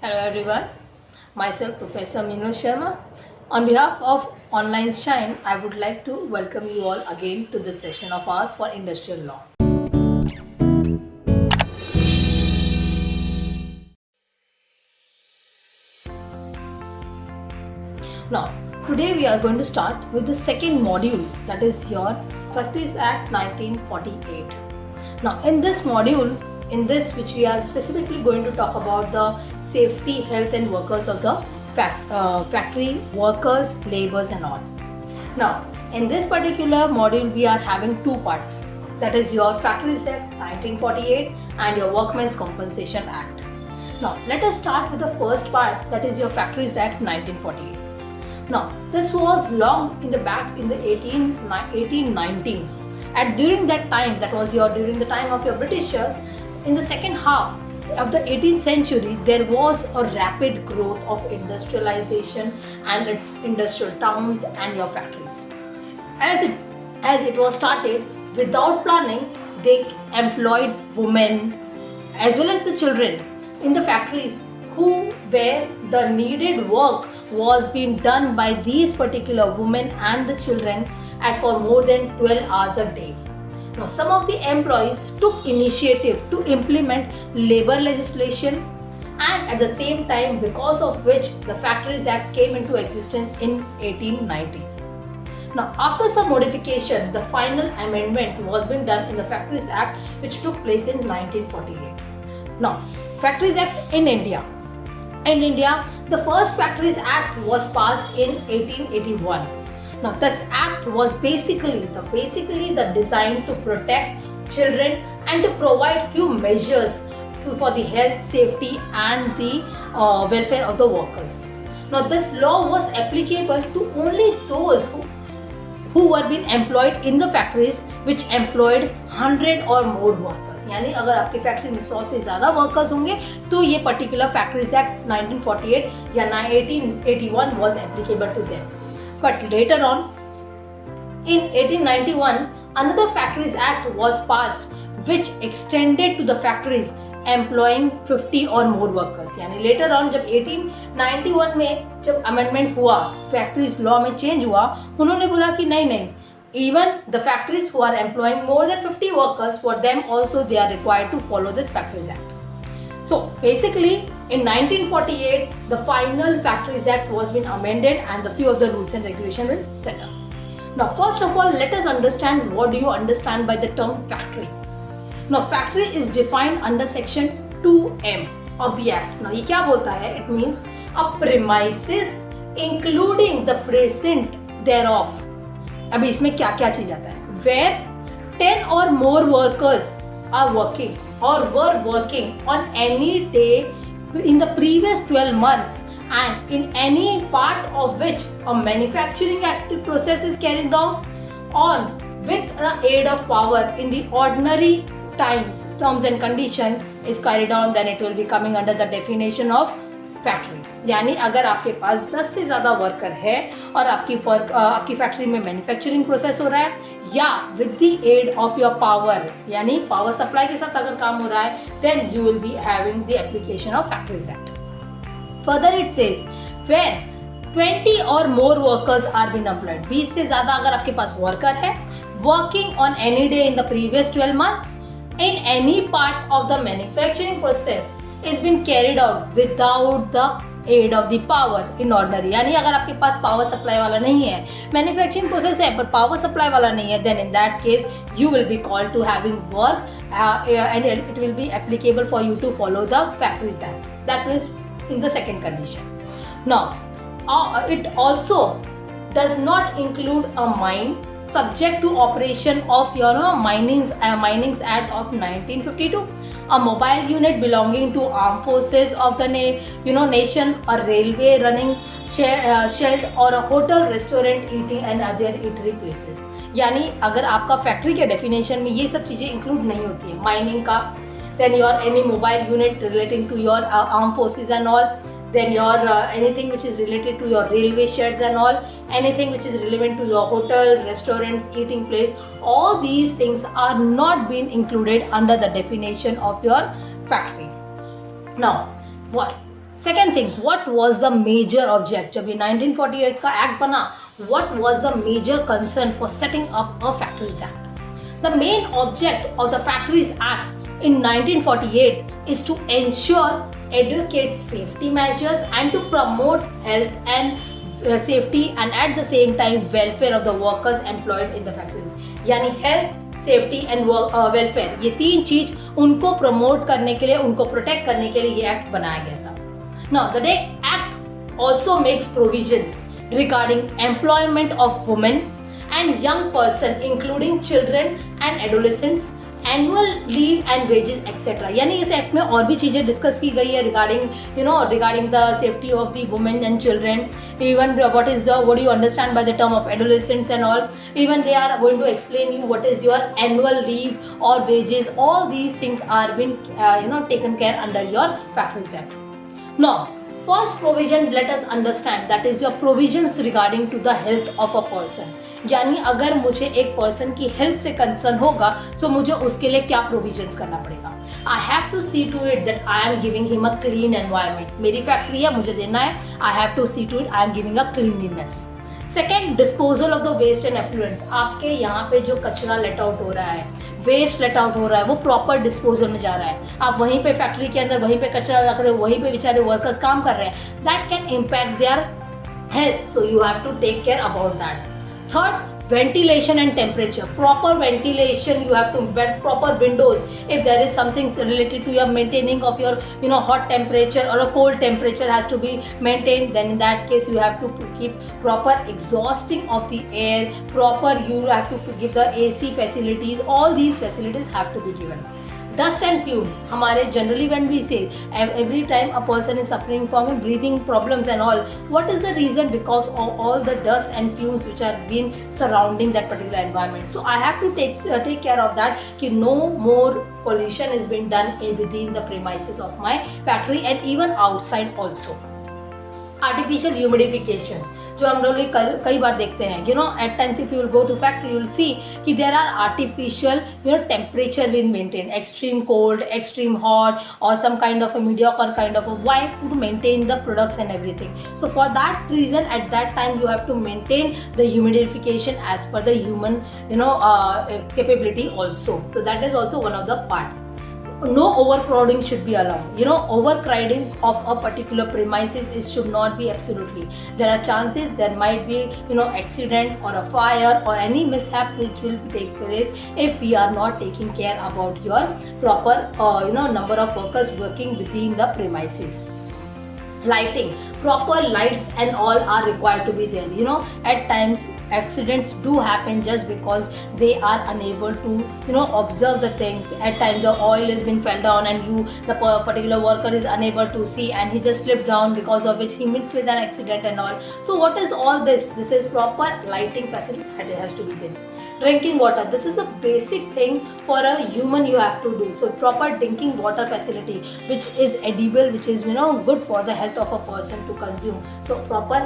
Hello everyone, myself Professor Meenal Sharma. On behalf of Online Shine, I would like to welcome you all again to this session of ours for industrial law. Now, today we are going to start with the second module, that is your Factories Act 1948. Now, in this module, which we are specifically going to talk about the safety, health and workers of the factory workers, laborers and all. Now, in this particular module, we are having two parts, that is your Factories Act 1948 and your Workmen's Compensation Act. Now, let us start with the first part, that is your Factories Act 1948. Now, this was long in the back in the 1819, and during that time, that was during the time of your Britishers, in the second half of the 18th century, there was a rapid growth of industrialization and its industrial towns and your factories. As it was started, without planning, they employed women as well as the children in the factories where the needed work was being done by these particular women and the children for more than 12 hours a day. Now, some of the employees took initiative to implement labor legislation, and at the same time, because of which the Factories Act came into existence in 1890. Now, after some modification, the final amendment was being done in the Factories Act, which took place in 1948. Now, Factories Act in India. In India, the first Factories Act was passed in 1881. Now, this act was basically the design to protect children and to provide few measures for the health, safety and the welfare of the workers. Now, this law was applicable to only those who were being employed in the factories which employed 100 or more workers. यानी अगर आपकी factory में 100 से ज़्यादा workers होंगे तो ये particular factories act 1948 या 1881 was applicable to them. But later on, in 1891, another Factories Act was passed which extended to the factories employing 50 or more workers. यानी later on जब 1891 में जब amendment हुआ, factories law में change हुआ, उन्होंने बोला कि नहीं, even the factories who are employing more than 50 workers, for them also they are required to follow this Factories Act. So basically, in 1948, the final Factories Act was been amended and the few of the rules and regulations were set up. Now, first of all, let us understand what do you understand by the term factory. Now, factory is defined under section 2M of the Act. Now, ये क्या बोलता है? It means a premises including the precinct thereof. अभी इसमें क्या चीज आता है? Where 10 or more workers are working or were working on any day in the previous 12 months and in any part of which a manufacturing active process is carried on with the aid of power in the ordinary terms and condition is carried on, then it will be coming under the definition of factory. यानी अगर आपके पास 10 से ज़्यादा worker है और आपकी factory में manufacturing process हो रहा है या with the aid of your power, यानी पावर सप्लाई के साथ अगर काम हो रहा है, then you will be having the application of factories act. Further it says where 20 और more workers are been employed. 20 से ज़्यादा अगर आपके पास वर्कर है working on any day in the previous 12 months in any part of the manufacturing process is been carried out without the aid of the power in ordinary. यानी अगर आपके पास power supply वाला नहीं है, मैन्युफैक्चरिंग प्रोसेस है पर power supply वाला नहीं है, then in that case you will be called to having work and it will be applicable for you to follow the Factories Act. That means in the second condition. Now, it also does not include a mine subject to operation of Minings Act of 1952, a mobile unit belonging to armed forces of the nation, a railway running shed or a hotel, restaurant, eating and other eatery places. यानी अगर आपका factory के definition में ये सब चीज़ें include नहीं होती है, माइनिंग का, then your any mobile unit relating to your armed forces and all, then your anything which is related to your railway sheds and all, anything which is relevant to your hotel, restaurants, eating place, all these things are not being included under the definition of your factory. Now, what Second thing, what was the major object? जब ये 1948 का act बना, what was the major concern for setting up a Factories Act? The main object of the Factories Act in 1948 is to ensure adequate safety measures and to promote health and safety and at the same time welfare of the workers employed in the factories. यानी health, safety and welfare, ये तीन चीज उनको promote करने के लिए, उनको protect करने के लिए ये एक्ट बनाया गया था. Now the act also makes provisions regarding employment of women and young person including children and adolescents, annual leave and wages etcetera. यानी इस एक्ट में और भी चीजें डिस्कस की गई है regarding the safety of the women and children, even what do you understand by the term of adolescents and all. Even they are going to explain you what is your annual leave or wages. All these things are been taken care under your Factories Act. Now first provision, let us understand, that is your provisions regarding to the health of a person. यानी अगर मुझे एक person की health से concern होगा तो मुझे उसके लिए क्या प्रोविजंस करना पड़ेगा. I have to see to it that I am giving him a clean environment. मेरी फैक्ट्री है, मुझे देना है, I have to see to it, I am giving a cleanliness. Second, disposal of the waste and effluents. आपके यहाँ पे जो कचरा लेट आउट हो रहा है, वेस्ट लेट आउट हो रहा है, वो प्रॉपर डिस्पोजल में जा रहा है. आप वहीं पे फैक्ट्री के अंदर वहीं पे कचरा रख रहे हो, वहीं पे बेचारे वर्कर्स काम कर रहे हैं. That can impact their health, so you have to take care about that. Third, ventilation and temperature. Proper ventilation, you have to get proper windows. If there is something related to your maintaining of your hot temperature or a cold temperature has to be maintained, then in that case you have to keep proper exhausting of the air, you have to give the AC facilities. All these facilities have to be given. Dust and fumes. हमारे generally when we say every time a person is suffering from breathing problems and all, what is the reason? Because of all the dust and fumes which are been surrounding that particular environment. So I have to take care of that कि no more pollution is being done within the premises of my factory and even outside also. Artificial humidification, जो हम लोग कई बार देखते हैं, at times if you will go to factory you will see कि there are artificial temperature will maintain, extreme cold, extreme hot और some kind of a mediocre kind of why to maintain the products and everything. So for that reason at that time you have to maintain the humidification as per the human capability also. So that is also one of the part. No overcrowding should be allowed. Overcrowding of a particular premises should not be absolutely. There are chances there might be accident or a fire or any mishap which will take place if we are not taking care about your proper number of workers working within the premises. Lighting, proper lights and all are required to be there. At times accidents do happen just because they are unable to observe the things. At times the oil has been fell down and the particular worker is unable to see and he just slipped down, because of which he meets with an accident and all. So what is all this? This is proper lighting facility that has to be there. Drinking water, this is the basic thing for a human you have to do. So proper drinking water facility which is edible, which is good for the health of a person to consume. So proper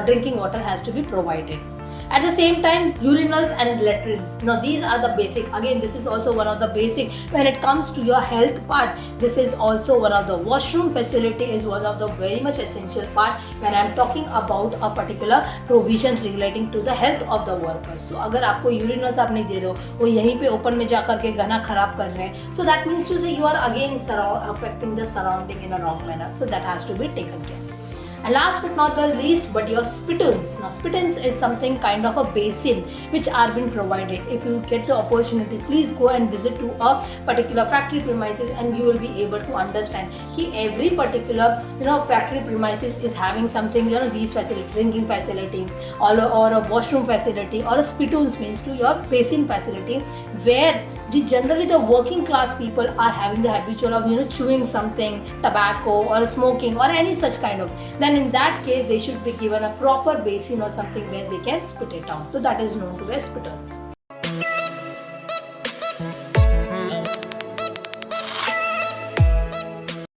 drinking water has to be provided. At the same time, urinals and latrines. Now these are the basic. Again, this is also one of the basic when it comes to your health part. This is also one of the washroom facility is one of the very much essential part when I am talking about a particular provision relating to the health of the workers. So अगर आपको urinals आप नहीं दे रहे हो, वो यहीं पे open में जाकर के गहना खराब कर रहे हैं, so that means to say you are again affecting the surrounding in a wrong manner. So that has to be taken care. And last but not the least, but your spittoons. Now spittoons is something kind of a basin which are being provided. If you get the opportunity, please go and visit to a particular factory premises and you will be able to understand that every particular factory premises is having something, these facility, drinking facility or a washroom facility, or a spittoons means to your basin facility, where generally the working class people are having the habitual of chewing something, tobacco or smoking or any such kind of, then in that case they should be given a proper basin or something where they can spit it out. So that is known to as spittoons.